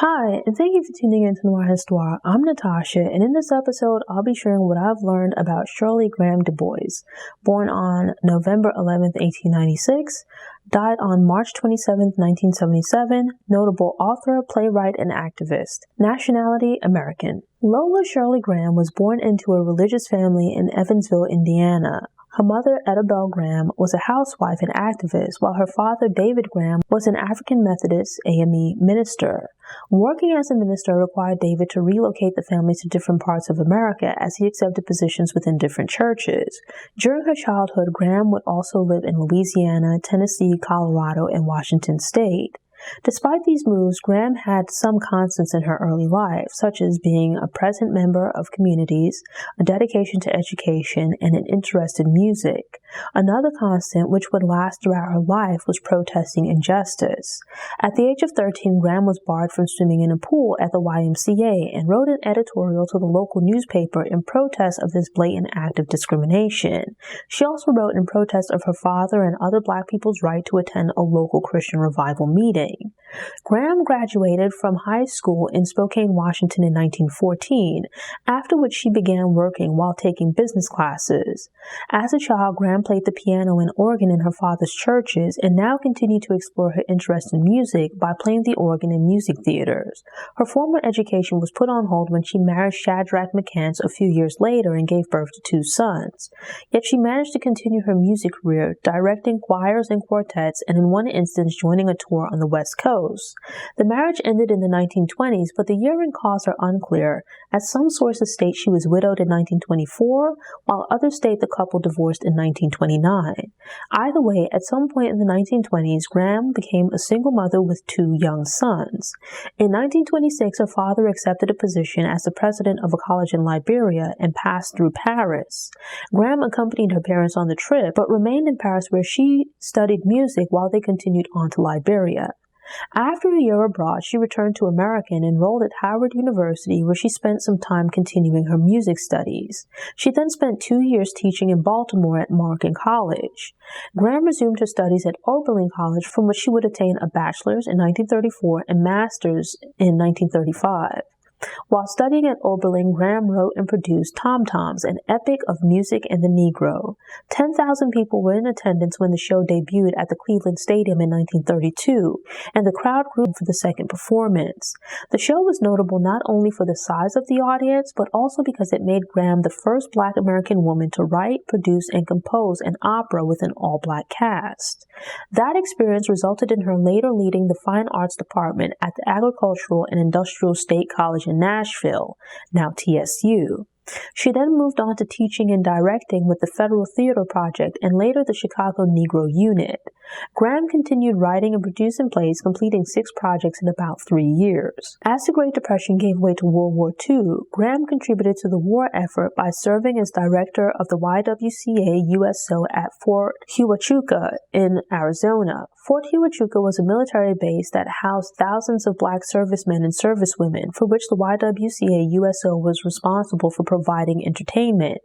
Hi, and thank you for tuning in to Noir Histoire. I'm Natasha, and in this episode, I'll be sharing what I've learned about Shirley Graham Du Bois, born on November 11th, 1896, died on March 27th, 1977, notable author, playwright, and activist. Nationality, American. Lola Shirley Graham was born into a religious family in Evansville, Indiana. Her mother, Etta Bell Graham, was a housewife and activist, while her father, David Graham, was an African Methodist AME minister. Working as a minister required David to relocate the family to different parts of America as he accepted positions within different churches. During her childhood, Graham would also live in Louisiana, Tennessee, Colorado, and Washington State. Despite these moves, Graham had some constants in her early life, such as being a present member of communities, a dedication to education, and an interest in music. Another constant, which would last throughout her life, was protesting injustice. At the age of 13, Graham was barred from swimming in a pool at the YMCA and wrote an editorial to the local newspaper in protest of this blatant act of discrimination. She also wrote in protest of her father and other Black people's right to attend a local Christian revival meeting. Graham graduated from high school in Spokane, Washington in 1914, after which she began working while taking business classes. As a child, Graham played the piano and organ in her father's churches and now continued to explore her interest in music by playing the organ in music theaters. Her formal education was put on hold when she married Shadrach McCants a few years later and gave birth to 2 sons. Yet she managed to continue her music career, directing choirs and quartets, and in one instance joining a tour on the West Coast. The marriage ended in the 1920s, but the year and cause are unclear, as some sources state she was widowed in 1924, while others state the couple divorced in 1929. Either way, at some point in the 1920s, Graham became a single mother with 2 young sons. In 1926, her father accepted a position as the president of a college in Liberia and passed through Paris. Graham accompanied her parents on the trip, but remained in Paris where she studied music while they continued on to Liberia. After a year abroad, she returned to America and enrolled at Howard University, where she spent some time continuing her music studies. She then spent 2 years teaching in Baltimore at Morgan College. Graham resumed her studies at Oberlin College, from which she would attain a bachelor's in 1934 and master's in 1935. While studying at Oberlin, Graham wrote and produced Tom Toms, an epic of music and the Negro. 10,000 people were in attendance when the show debuted at the Cleveland Stadium in 1932, and the crowd grew for the second performance. The show was notable not only for the size of the audience, but also because it made Graham the first Black American woman to write, produce, and compose an opera with an all-Black cast. That experience resulted in her later leading the Fine Arts Department at the Agricultural and Industrial State College in Nashville, now TSU. She then moved on to teaching and directing with the Federal Theater Project and later the Chicago Negro Unit. Graham continued writing and producing plays, completing 6 projects in about 3 years. As the Great Depression gave way to World War II, Graham contributed to the war effort by serving as director of the YWCA USO at Fort Huachuca in Arizona. Fort Huachuca was a military base that housed thousands of Black servicemen and servicewomen, for which the YWCA USO was responsible for providing entertainment.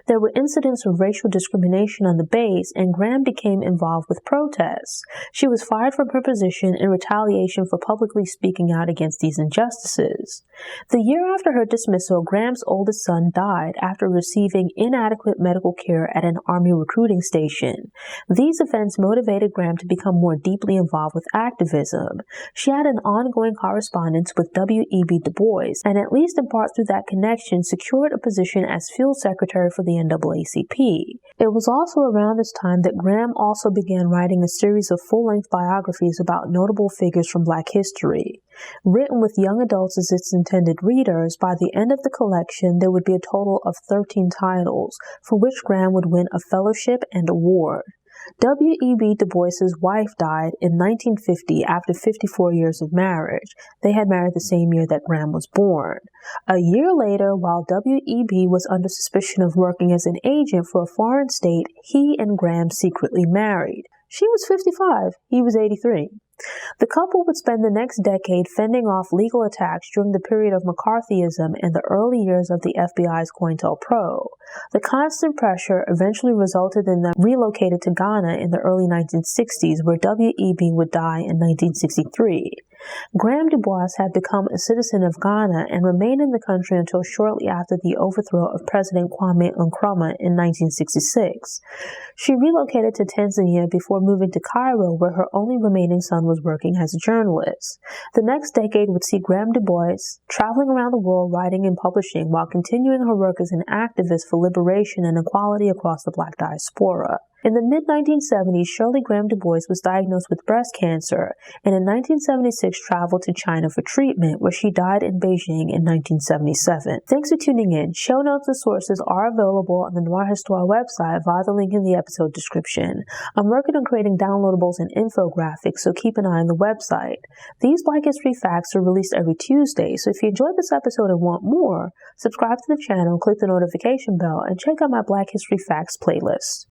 There were incidents of racial discrimination on the base, and Graham became involved with protests. She was fired from her position in retaliation for publicly speaking out against these injustices. The year after her dismissal, Graham's oldest son died after receiving inadequate medical care at an Army recruiting station. These events motivated Graham to become more deeply involved with activism. She had an ongoing correspondence with W.E.B. Du Bois, and at least in part through that connection, secured a position as field secretary for the NAACP. It was also around this time that Graham also began writing a series of full-length biographies about notable figures from Black history. Written with young adults as its intended readers, by the end of the collection there would be a total of 13 titles, for which Graham would win a fellowship and award. W.E.B. Du Bois's wife died in 1950 after 54 years of marriage. They had married the same year that Graham was born. A year later, while W.E.B. was under suspicion of working as an agent for a foreign state, he and Graham secretly married. She was 55, he was 83. The couple would spend the next decade fending off legal attacks during the period of McCarthyism and the early years of the FBI's COINTELPRO. The constant pressure eventually resulted in them relocated to Ghana in the early 1960s, where W.E.B. would die in 1963. Graham Du Bois had become a citizen of Ghana and remained in the country until shortly after the overthrow of President Kwame Nkrumah in 1966. She relocated to Tanzania before moving to Cairo, where her only remaining son was working as a journalist. The next decade would see Graham Du Bois traveling around the world writing and publishing while continuing her work as an activist for liberation and equality across the Black diaspora. In the mid-1970s, Shirley Graham Du Bois was diagnosed with breast cancer and in 1976 traveled to China for treatment, where she died in Beijing in 1977. Thanks for tuning in. Show notes and sources are available on the Noir Histoire website via the link in the episode description. I'm working on creating downloadables and infographics, so keep an eye on the website. These Black History Facts are released every Tuesday, so if you enjoyed this episode and want more, subscribe to the channel, click the notification bell, and check out my Black History Facts playlist.